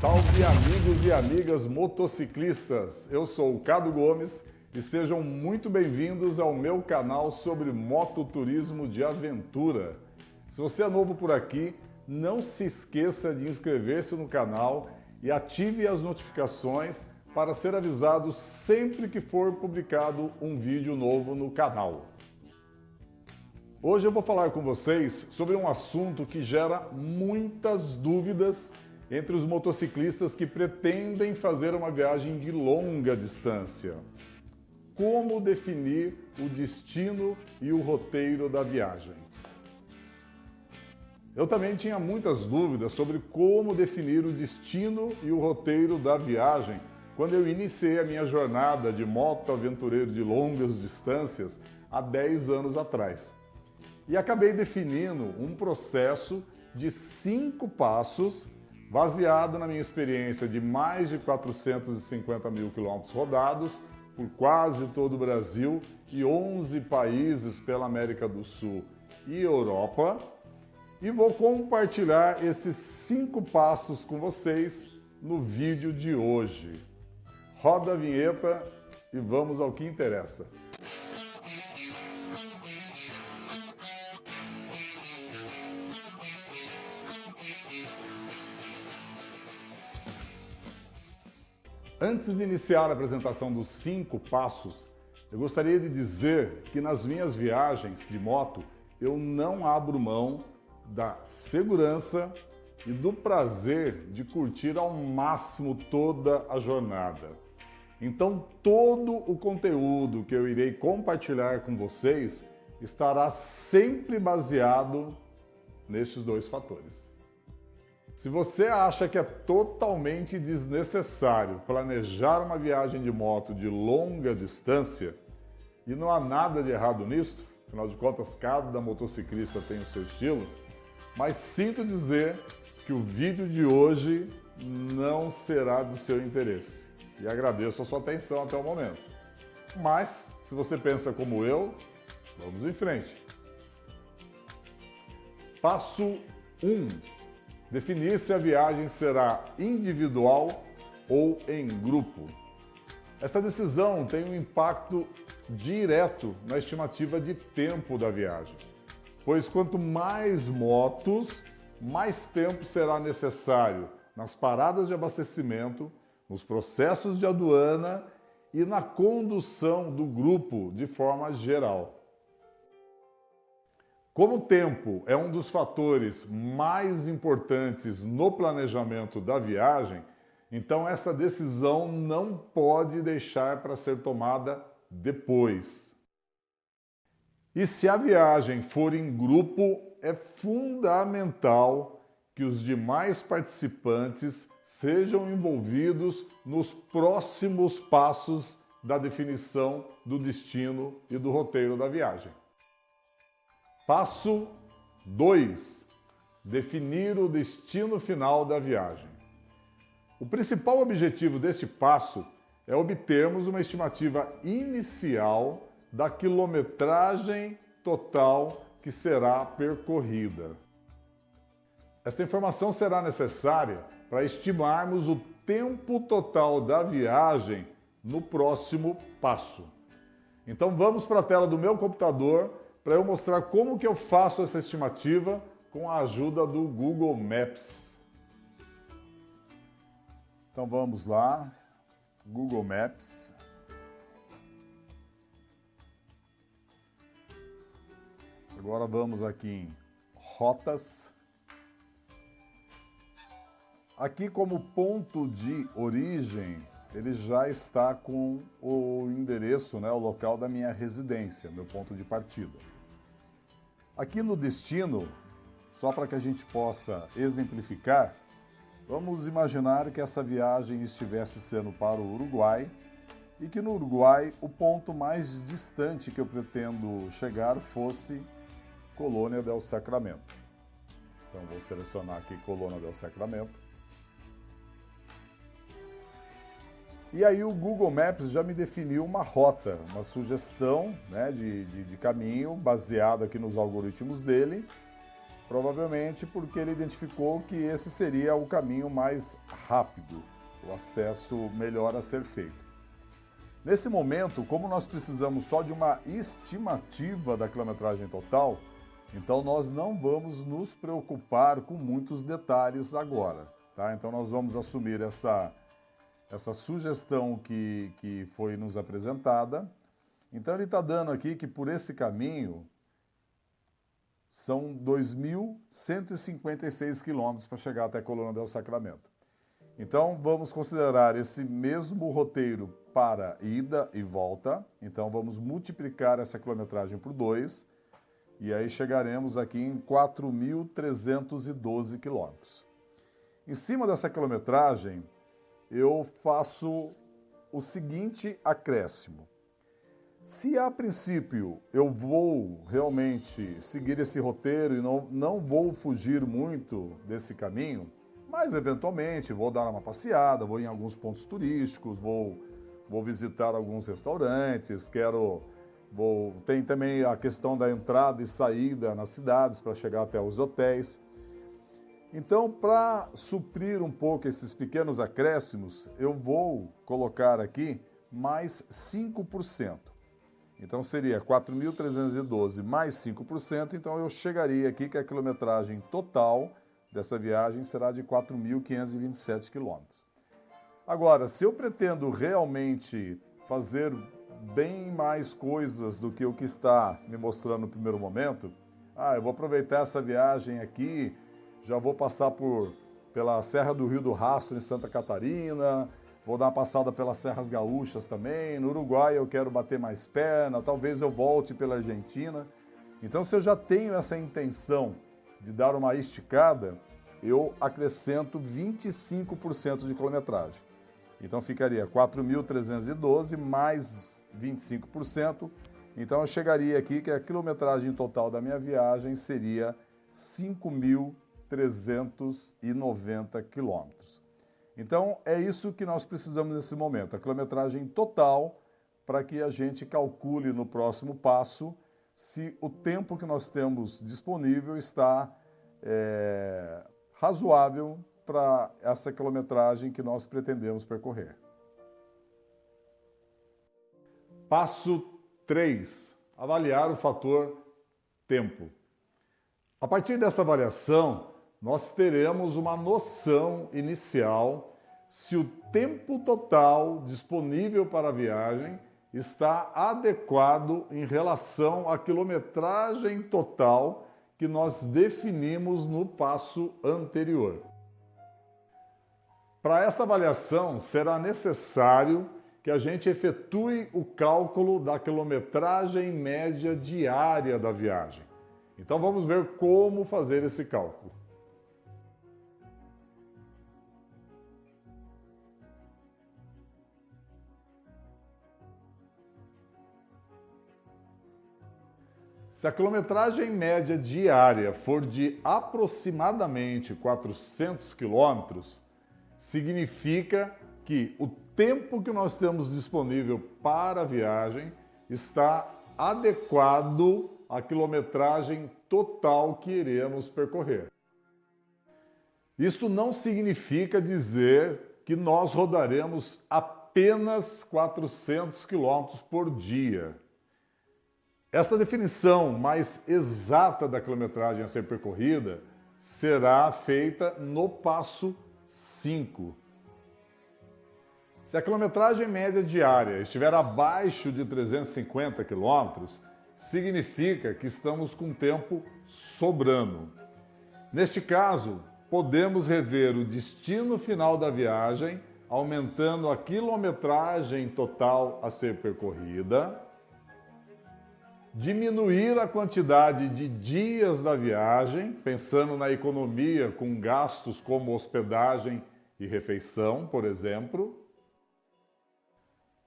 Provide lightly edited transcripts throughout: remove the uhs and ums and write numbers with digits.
Salve amigos e amigas motociclistas! Eu sou o Cado Gomes e sejam muito bem-vindos ao meu canal sobre mototurismo de aventura. Se você é novo por aqui, não se esqueça de inscrever-se no canal e ative as notificações para ser avisado sempre que for publicado um vídeo novo no canal. Hoje eu vou falar com vocês sobre um assunto que gera muitas dúvidas entre os motociclistas que pretendem fazer uma viagem de longa distância. Como definir o destino e o roteiro da viagem? Eu também tinha muitas dúvidas sobre como definir o destino e o roteiro da viagem quando eu iniciei a minha jornada de moto-aventureiro de longas distâncias há 10 anos atrás. E acabei definindo um processo de 5 passos baseado na minha experiência de mais de 450 mil quilômetros rodados por quase todo o Brasil e 11 países pela América do Sul e Europa. E vou compartilhar esses 5 passos com vocês no vídeo de hoje. Roda a vinheta e vamos ao que interessa. Antes de iniciar a apresentação dos 5 passos, eu gostaria de dizer que nas minhas viagens de moto eu não abro mão da segurança e do prazer de curtir ao máximo toda a jornada. Então todo o conteúdo que eu irei compartilhar com vocês estará sempre baseado nestes 2 fatores. Se você acha que é totalmente desnecessário planejar uma viagem de moto de longa distância, e não há nada de errado nisso, afinal de contas cada motociclista tem o seu estilo, mas sinto dizer que o vídeo de hoje não será do seu interesse. E agradeço a sua atenção até o momento. Mas, se você pensa como eu, vamos em frente. Passo 1. Definir se a viagem será individual ou em grupo. Esta decisão tem um impacto direto na estimativa de tempo da viagem, pois quanto mais motos, mais tempo será necessário nas paradas de abastecimento, nos processos de aduana e na condução do grupo de forma geral. Como o tempo é um dos fatores mais importantes no planejamento da viagem, então essa decisão não pode deixar para ser tomada depois. E se a viagem for em grupo, é fundamental que os demais participantes sejam envolvidos nos próximos passos da definição do destino e do roteiro da viagem. Passo 2. Definir o destino final da viagem. O principal objetivo deste passo é obtermos uma estimativa inicial da quilometragem total que será percorrida. Esta informação será necessária para estimarmos o tempo total da viagem no próximo passo. Então vamos para a tela do meu computador para eu mostrar como que eu faço essa estimativa com a ajuda do Google Maps. Então vamos lá, Google Maps. Agora vamos aqui em Rotas. Aqui como ponto de origem, ele já está com o endereço, o local da minha residência, meu ponto de partida. Aqui no destino, só para que a gente possa exemplificar, vamos imaginar que essa viagem estivesse sendo para o Uruguai e que no Uruguai o ponto mais distante que eu pretendo chegar fosse Colônia del Sacramento. Então vou selecionar aqui Colônia del Sacramento. E aí o Google Maps já me definiu uma rota, uma sugestão de caminho baseado aqui nos algoritmos dele, Provavelmente porque ele identificou que esse seria o caminho mais rápido, o acesso melhor a ser feito. Nesse momento, como nós precisamos só de uma estimativa da quilometragem total, então nós não vamos nos preocupar com muitos detalhes agora, tá? Então nós vamos assumir essa sugestão que foi nos apresentada. Então ele está dando aqui que por esse caminho são 2.156 quilômetros para chegar até Colônia del Sacramento. Então vamos considerar esse mesmo roteiro para ida e volta. Então vamos multiplicar essa quilometragem por 2 e aí chegaremos aqui em 4.312 quilômetros. Em cima dessa quilometragem eu faço o seguinte acréscimo. Se a princípio eu vou realmente seguir esse roteiro e não vou fugir muito desse caminho, mas eventualmente vou dar uma passeada, vou em alguns pontos turísticos, vou visitar alguns restaurantes, tem também a questão da entrada e saída nas cidades para chegar até os hotéis. Então, para suprir um pouco esses pequenos acréscimos, eu vou colocar aqui mais 5%. Então, seria 4.312 mais 5%, então eu chegaria aqui que a quilometragem total dessa viagem será de 4.527 quilômetros. Agora, se eu pretendo realmente fazer bem mais coisas do que o que está me mostrando no primeiro momento, eu vou aproveitar essa viagem aqui, já vou passar pela Serra do Rio do Rastro, em Santa Catarina, vou dar uma passada pelas Serras Gaúchas também, no Uruguai eu quero bater mais perna, talvez eu volte pela Argentina. Então, se eu já tenho essa intenção de dar uma esticada, eu acrescento 25% de quilometragem. Então, ficaria 4.312 mais 25%. Então, eu chegaria aqui que a quilometragem total da minha viagem seria 5.390 quilômetros. Então, é isso que nós precisamos nesse momento, a quilometragem total, para que a gente calcule no próximo passo se o tempo que nós temos disponível está razoável para essa quilometragem que nós pretendemos percorrer. Passo 3. Avaliar o fator tempo. A partir dessa avaliação, nós teremos uma noção inicial se o tempo total disponível para a viagem está adequado em relação à quilometragem total que nós definimos no passo anterior. Para esta avaliação, será necessário que a gente efetue o cálculo da quilometragem média diária da viagem. Então vamos ver como fazer esse cálculo. Se a quilometragem média diária for de aproximadamente 400 quilômetros, significa que o tempo que nós temos disponível para a viagem está adequado à quilometragem total que iremos percorrer. Isto não significa dizer que nós rodaremos apenas 400 quilômetros por dia. Esta definição mais exata da quilometragem a ser percorrida será feita no passo 5. Se a quilometragem média diária estiver abaixo de 350 km, significa que estamos com tempo sobrando. Neste caso, podemos rever o destino final da viagem, aumentando a quilometragem total a ser percorrida, diminuir a quantidade de dias da viagem, pensando na economia com gastos como hospedagem e refeição, por exemplo,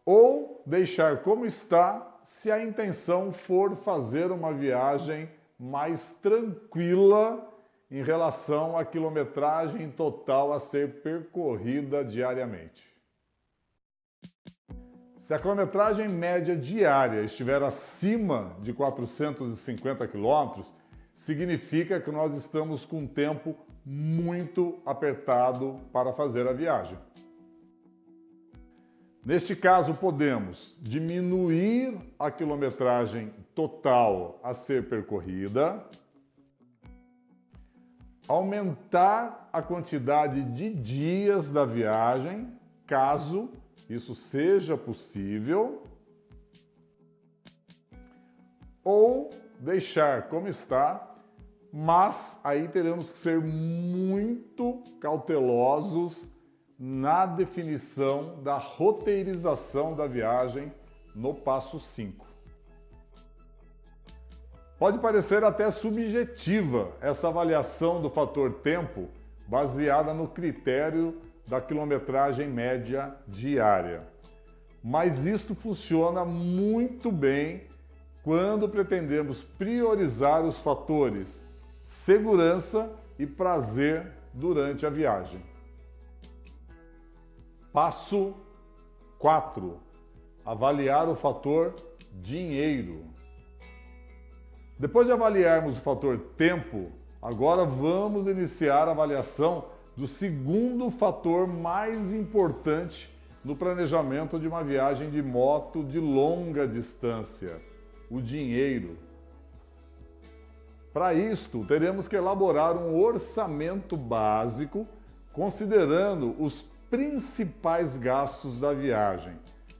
ou deixar como está se a intenção for fazer uma viagem mais tranquila em relação à quilometragem total a ser percorrida diariamente. Se a quilometragem média diária estiver acima de 450 km, significa que nós estamos com um tempo muito apertado para fazer a viagem. Neste caso, podemos diminuir a quilometragem total a ser percorrida, aumentar a quantidade de dias da viagem, caso isso seja possível, ou deixar como está, mas aí teremos que ser muito cautelosos na definição da roteirização da viagem no passo 5. Pode parecer até subjetiva essa avaliação do fator tempo baseada no critério da quilometragem média diária. Mas isto funciona muito bem quando pretendemos priorizar os fatores segurança e prazer durante a viagem. Passo 4. Avaliar o fator dinheiro. Depois de avaliarmos o fator tempo, agora vamos iniciar a avaliação do segundo fator mais importante no planejamento de uma viagem de moto de longa distância, o dinheiro. Para isto, teremos que elaborar um orçamento básico, considerando os principais gastos da viagem,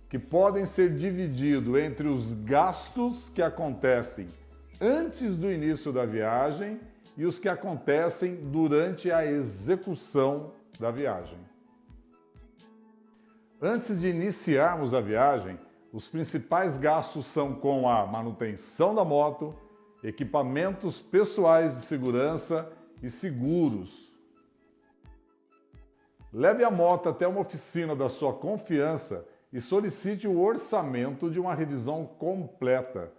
que podem ser divididos entre os gastos que acontecem antes do início da viagem e os que acontecem durante a execução da viagem. Antes de iniciarmos a viagem, os principais gastos são com a manutenção da moto, equipamentos pessoais de segurança e seguros. Leve a moto até uma oficina da sua confiança e solicite o orçamento de uma revisão completa.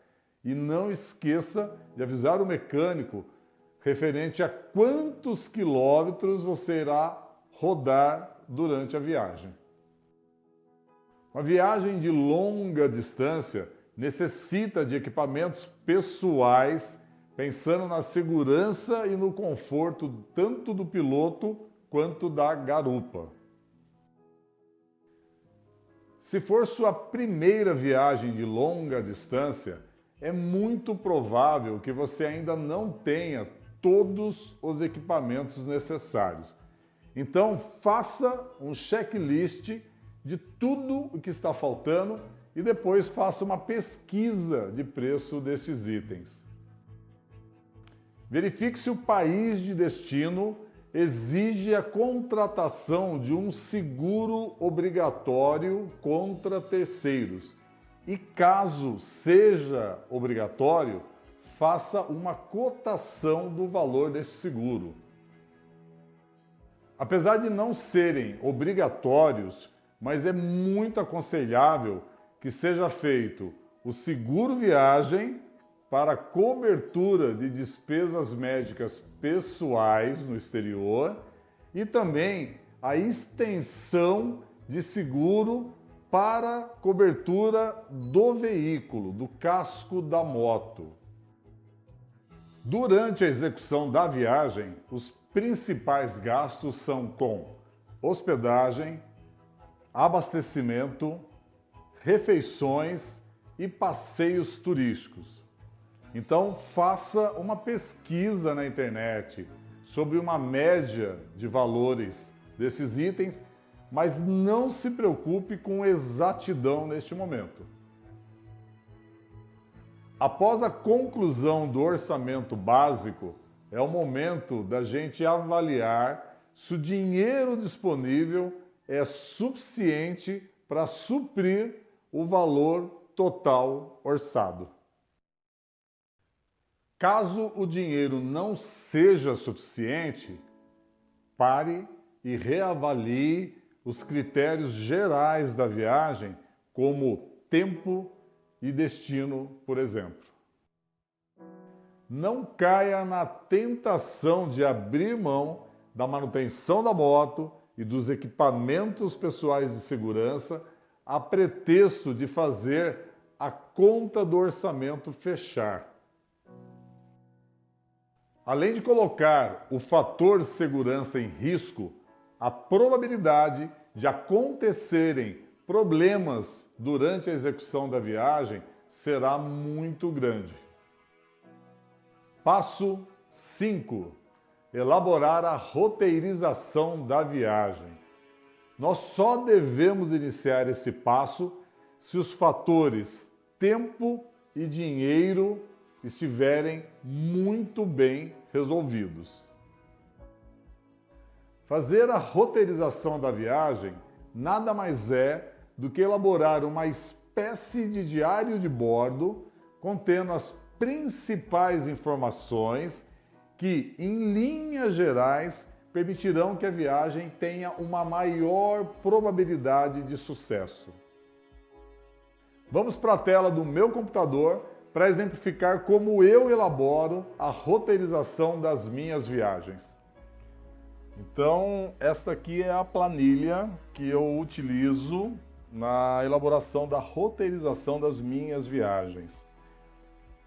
E não esqueça de avisar o mecânico referente a quantos quilômetros você irá rodar durante a viagem. Uma viagem de longa distância necessita de equipamentos pessoais, pensando na segurança e no conforto tanto do piloto quanto da garupa. Se for sua primeira viagem de longa distância, é muito provável que você ainda não tenha todos os equipamentos necessários. Então, faça um checklist de tudo o que está faltando e depois faça uma pesquisa de preço destes itens. Verifique se o país de destino exige a contratação de um seguro obrigatório contra terceiros. E caso seja obrigatório, faça uma cotação do valor desse seguro. Apesar de não serem obrigatórios, mas é muito aconselhável que seja feito o seguro viagem para cobertura de despesas médicas pessoais no exterior e também a extensão de seguro para cobertura do veículo, do casco da moto. Durante a execução da viagem, os principais gastos são com hospedagem, abastecimento, refeições e passeios turísticos. Então, faça uma pesquisa na internet sobre uma média de valores desses itens, mas não se preocupe com exatidão neste momento. Após a conclusão do orçamento básico, é o momento da gente avaliar se o dinheiro disponível é suficiente para suprir o valor total orçado. Caso o dinheiro não seja suficiente, pare e reavalie os critérios gerais da viagem, como tempo e destino, por exemplo. Não caia na tentação de abrir mão da manutenção da moto e dos equipamentos pessoais de segurança a pretexto de fazer a conta do orçamento fechar. Além de colocar o fator segurança em risco, a probabilidade de acontecerem problemas durante a execução da viagem será muito grande. Passo 5. Elaborar a roteirização da viagem. Nós só devemos iniciar esse passo se os fatores tempo e dinheiro estiverem muito bem resolvidos. Fazer a roteirização da viagem nada mais é do que elaborar uma espécie de diário de bordo contendo as principais informações que, em linhas gerais, permitirão que a viagem tenha uma maior probabilidade de sucesso. Vamos para a tela do meu computador para exemplificar como eu elaboro a roteirização das minhas viagens. Então, esta aqui é a planilha que eu utilizo na elaboração da roteirização das minhas viagens.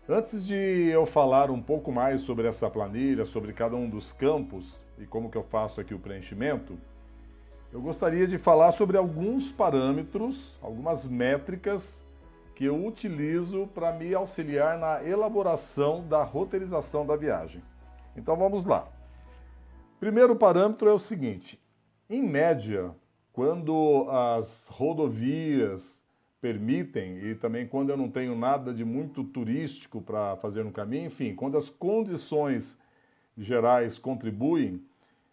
Antes de eu falar um pouco mais sobre essa planilha, sobre cada um dos campos e como que eu faço aqui o preenchimento, eu gostaria de falar sobre alguns parâmetros, algumas métricas que eu utilizo para me auxiliar na elaboração da roteirização da viagem. Então vamos lá. Primeiro parâmetro é o seguinte: em média, quando as rodovias permitem e também quando eu não tenho nada de muito turístico para fazer no caminho, enfim, quando as condições gerais contribuem,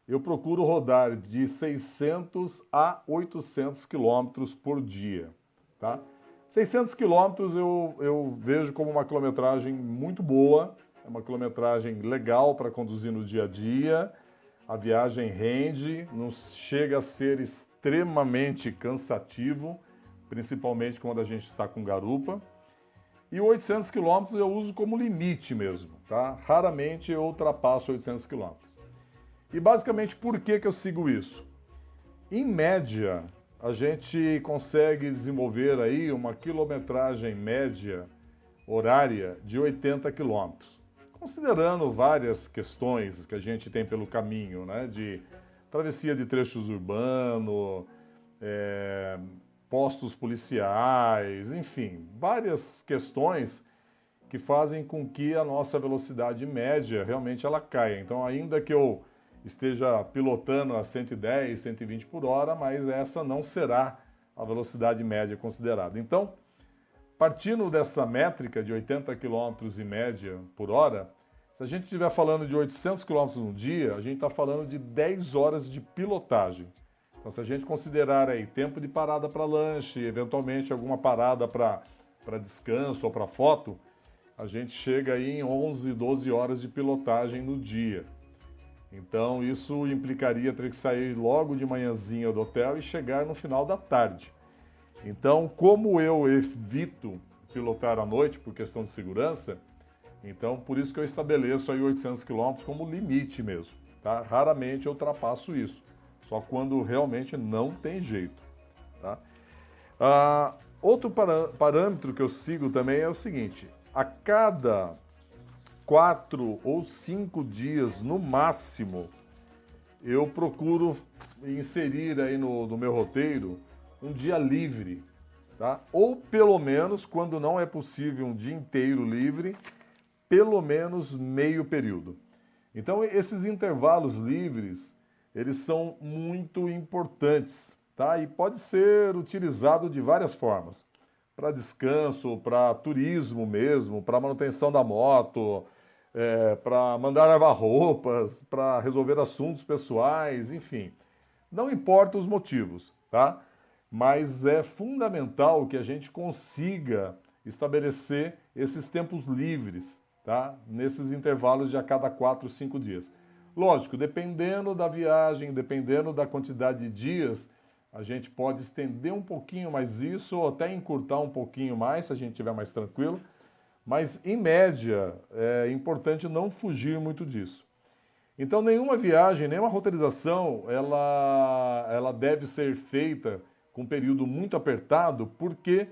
eu procuro rodar de 600 a 800 quilômetros por dia, tá? 600 quilômetros eu vejo como uma quilometragem muito boa, é uma quilometragem legal para conduzir no dia a dia, a viagem rende, não chega a ser extremamente cansativo, principalmente quando a gente está com garupa. E 800 km eu uso como limite mesmo, tá? Raramente eu ultrapasso 800 km. E basicamente por que eu sigo isso? Em média, a gente consegue desenvolver aí uma quilometragem média horária de 80 km. Considerando várias questões que a gente tem pelo caminho, né? De travessia de trechos urbanos, postos policiais, enfim, várias questões que fazem com que a nossa velocidade média realmente ela caia. Então, ainda que eu esteja pilotando a 110, 120 por hora, mas essa não será a velocidade média considerada. Então, partindo dessa métrica de 80 km em média por hora, se a gente estiver falando de 800 km no dia, a gente está falando de 10 horas de pilotagem. Então, se a gente considerar aí tempo de parada para lanche, eventualmente alguma parada para descanso ou para foto, a gente chega aí em 11, 12 horas de pilotagem no dia. Então, isso implicaria ter que sair logo de manhãzinha do hotel e chegar no final da tarde. Então, como eu evito pilotar à noite por questão de segurança, então por isso que eu estabeleço aí 800 km como limite mesmo, tá? Raramente eu ultrapasso isso. Só quando realmente não tem jeito, tá? Outro parâmetro que eu sigo também é o seguinte: a cada 4 ou 5 dias no máximo, eu procuro inserir aí no meu roteiro um dia livre, tá? Ou pelo menos, quando não é possível um dia inteiro livre, pelo menos meio período. Então esses intervalos livres, eles são muito importantes, tá? E pode ser utilizado de várias formas. Para descanso, para turismo mesmo, para manutenção da moto, para mandar lavar roupas, para resolver assuntos pessoais, enfim. Não importa os motivos, tá? Mas é fundamental que a gente consiga estabelecer esses tempos livres, tá? Nesses intervalos de a cada 4, 5 dias. Lógico, dependendo da viagem, dependendo da quantidade de dias, a gente pode estender um pouquinho mais isso ou até encurtar um pouquinho mais, se a gente estiver mais tranquilo. Mas, em média, é importante não fugir muito disso. Então, nenhuma viagem, nenhuma roteirização, ela deve ser feita com um período muito apertado, porque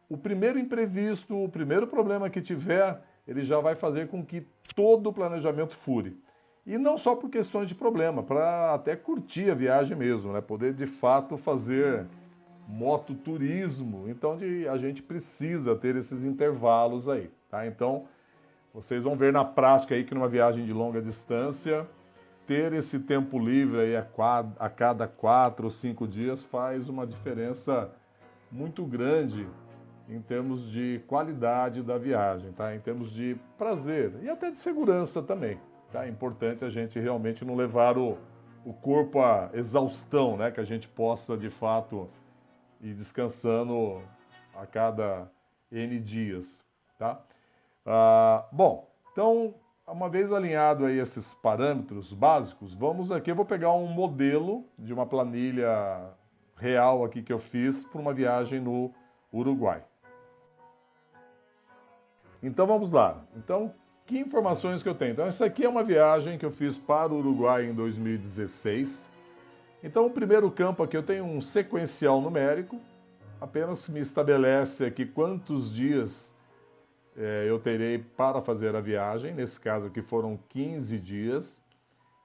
o primeiro imprevisto, o primeiro problema que tiver, ele já vai fazer com que todo o planejamento fure. E não só por questões de problema, para até curtir a viagem mesmo, né? Poder de fato fazer mototurismo. Então a gente precisa ter esses intervalos aí, tá? Então vocês vão ver na prática aí que numa viagem de longa distância, ter esse tempo livre aí a cada 4 ou 5 dias faz uma diferença muito grande em termos de qualidade da viagem, tá? Em termos de prazer e até de segurança também, tá? É importante a gente realmente não levar o corpo à exaustão, né? Que a gente possa, de fato, ir descansando a cada N dias, tá? Bom, então, uma vez alinhado aí esses parâmetros básicos, vamos aqui, eu vou pegar um modelo de uma planilha real aqui que eu fiz para uma viagem no Uruguai. Então vamos lá. Então, que informações que eu tenho? Então, essa aqui é uma viagem que eu fiz para o Uruguai em 2016. Então, o primeiro campo aqui eu tenho um sequencial numérico, apenas me estabelece aqui quantos dias eu terei para fazer a viagem. Nesse caso aqui foram 15 dias.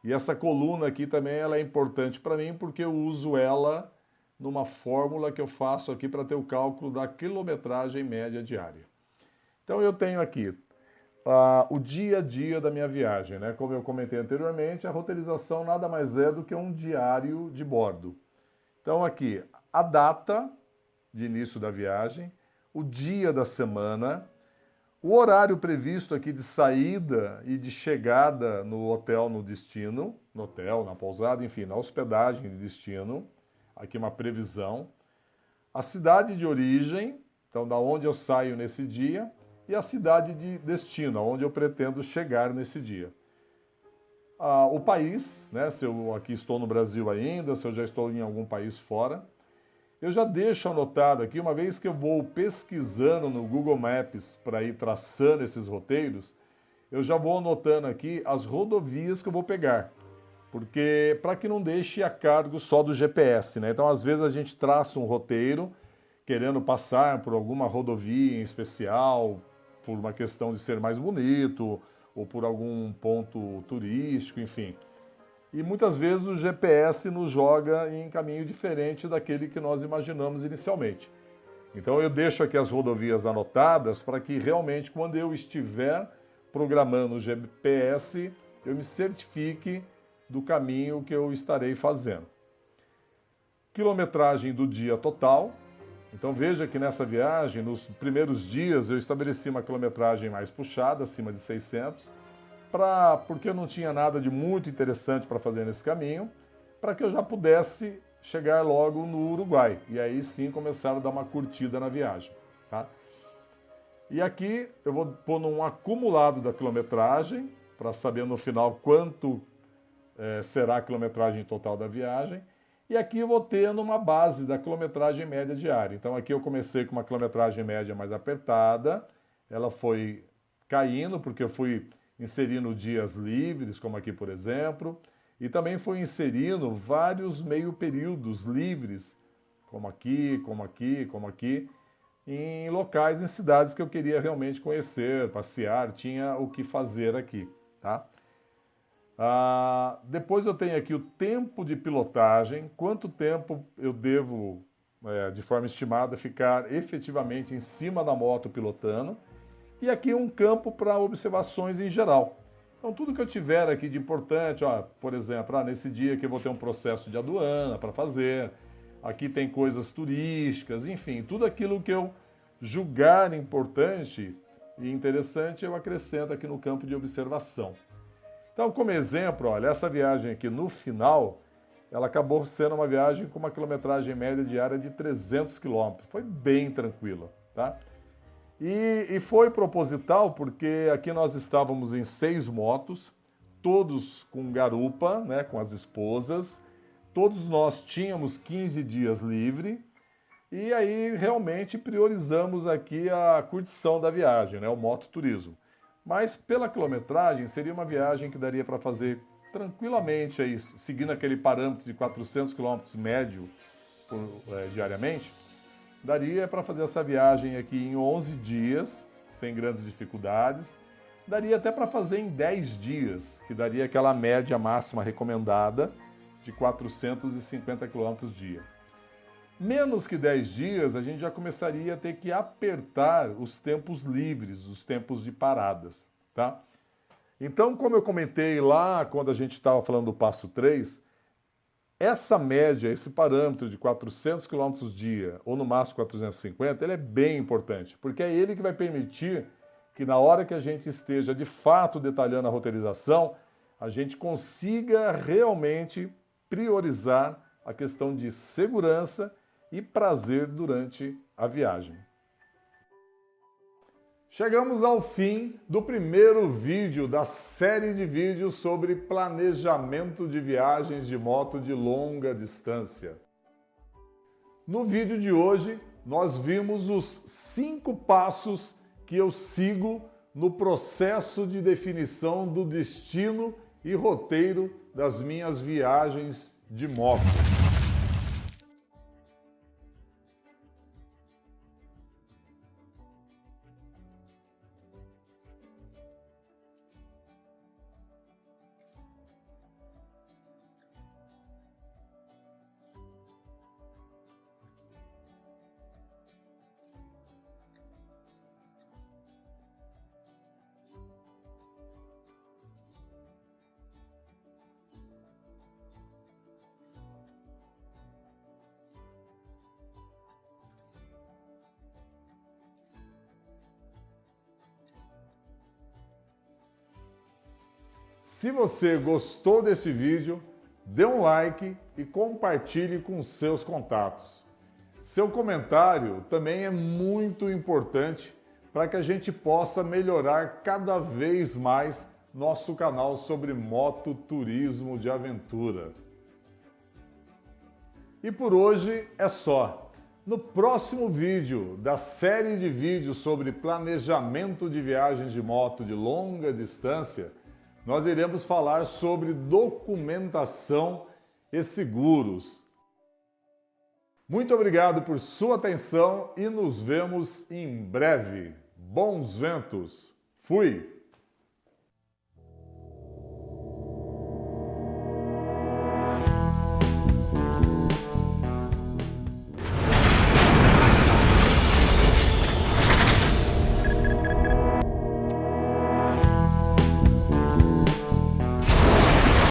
E essa coluna aqui também ela é importante para mim porque eu uso ela numa fórmula que eu faço aqui para ter o cálculo da quilometragem média diária. Então eu tenho aqui o dia a dia da minha viagem, né? Como eu comentei anteriormente, a roteirização nada mais é do que um diário de bordo. Então aqui, a data de início da viagem, o dia da semana, o horário previsto aqui de saída e de chegada no hotel no destino, no hotel, na pousada, enfim, na hospedagem de destino, aqui uma previsão, a cidade de origem, então da onde eu saio nesse dia, e a cidade de destino, onde eu pretendo chegar nesse dia. O país, né, se eu aqui estou no Brasil ainda, se eu já estou em algum país fora. Eu já deixo anotado aqui, uma vez que eu vou pesquisando no Google Maps para ir traçando esses roteiros, eu já vou anotando aqui as rodovias que eu vou pegar. Porque para que não deixe a cargo só do GPS, né? Então, às vezes a gente traça um roteiro querendo passar por alguma rodovia em especial, por uma questão de ser mais bonito, ou por algum ponto turístico, enfim. E muitas vezes o GPS nos joga em caminho diferente daquele que nós imaginamos inicialmente. Então eu deixo aqui as rodovias anotadas para que realmente quando eu estiver programando o GPS, eu me certifique do caminho que eu estarei fazendo. Quilometragem do dia total. Então veja que nessa viagem, nos primeiros dias, eu estabeleci uma quilometragem mais puxada, acima de 600, porque eu não tinha nada de muito interessante para fazer nesse caminho, para que eu já pudesse chegar logo no Uruguai, e aí sim começar a dar uma curtida na viagem. Tá? E aqui eu vou pôr num acumulado da quilometragem, para saber no final quanto será a quilometragem total da viagem, e aqui eu vou ter numa base da quilometragem média diária. Então aqui eu comecei com uma quilometragem média mais apertada, ela foi caindo porque eu fui inserindo dias livres, como aqui por exemplo, e também fui inserindo vários meio períodos livres, como aqui, como aqui, como aqui, em locais, em cidades que eu queria realmente conhecer, passear, tinha o que fazer aqui, tá? Depois eu tenho aqui o tempo de pilotagem, quanto tempo eu devo, de forma estimada, ficar efetivamente em cima da moto pilotando. E aqui um campo para observações em geral. Então tudo que eu tiver aqui de importante, por exemplo, nesse dia que eu vou ter um processo de aduana para fazer, aqui tem coisas turísticas, enfim, tudo aquilo que eu julgar importante e interessante eu acrescento aqui no campo de observação. Então, como exemplo, olha, essa viagem aqui no final, ela acabou sendo uma viagem com uma quilometragem média diária de 300 km. Foi bem tranquila, tá? E foi proposital porque aqui nós estávamos em 6 motos, todos com garupa, né, com as esposas, todos nós tínhamos 15 dias livre, e aí realmente priorizamos aqui a curtição da viagem, né, o mototurismo. Mas pela quilometragem, seria uma viagem que daria para fazer tranquilamente, aí, seguindo aquele parâmetro de 400 km médio diariamente, daria para fazer essa viagem aqui em 11 dias, sem grandes dificuldades. daria até para fazer em 10 dias, que daria aquela média máxima recomendada de 450 km dia. Menos que 10 dias, a gente já começaria a ter que apertar os tempos livres, os tempos de paradas, tá? Então, como eu comentei lá quando a gente estava falando do passo 3, essa média, esse parâmetro de 400 km dia, ou no máximo 450, ele é bem importante, porque é ele que vai permitir que na hora que a gente esteja de fato detalhando a roteirização, a gente consiga realmente priorizar a questão de segurança e prazer durante a viagem. Chegamos ao fim do primeiro vídeo da série de vídeos sobre planejamento de viagens de moto de longa distância. No vídeo de hoje, nós vimos os 5 passos que eu sigo no processo de definição do destino e roteiro das minhas viagens de moto. Se você gostou desse vídeo, dê um like e compartilhe com seus contatos. Seu comentário também é muito importante para que a gente possa melhorar cada vez mais nosso canal sobre mototurismo de aventura. E por hoje é só. No próximo vídeo da série de vídeos sobre planejamento de viagens de moto de longa distância, nós iremos falar sobre documentação e seguros. Muito obrigado por sua atenção e nos vemos em breve. Bons ventos! Fui!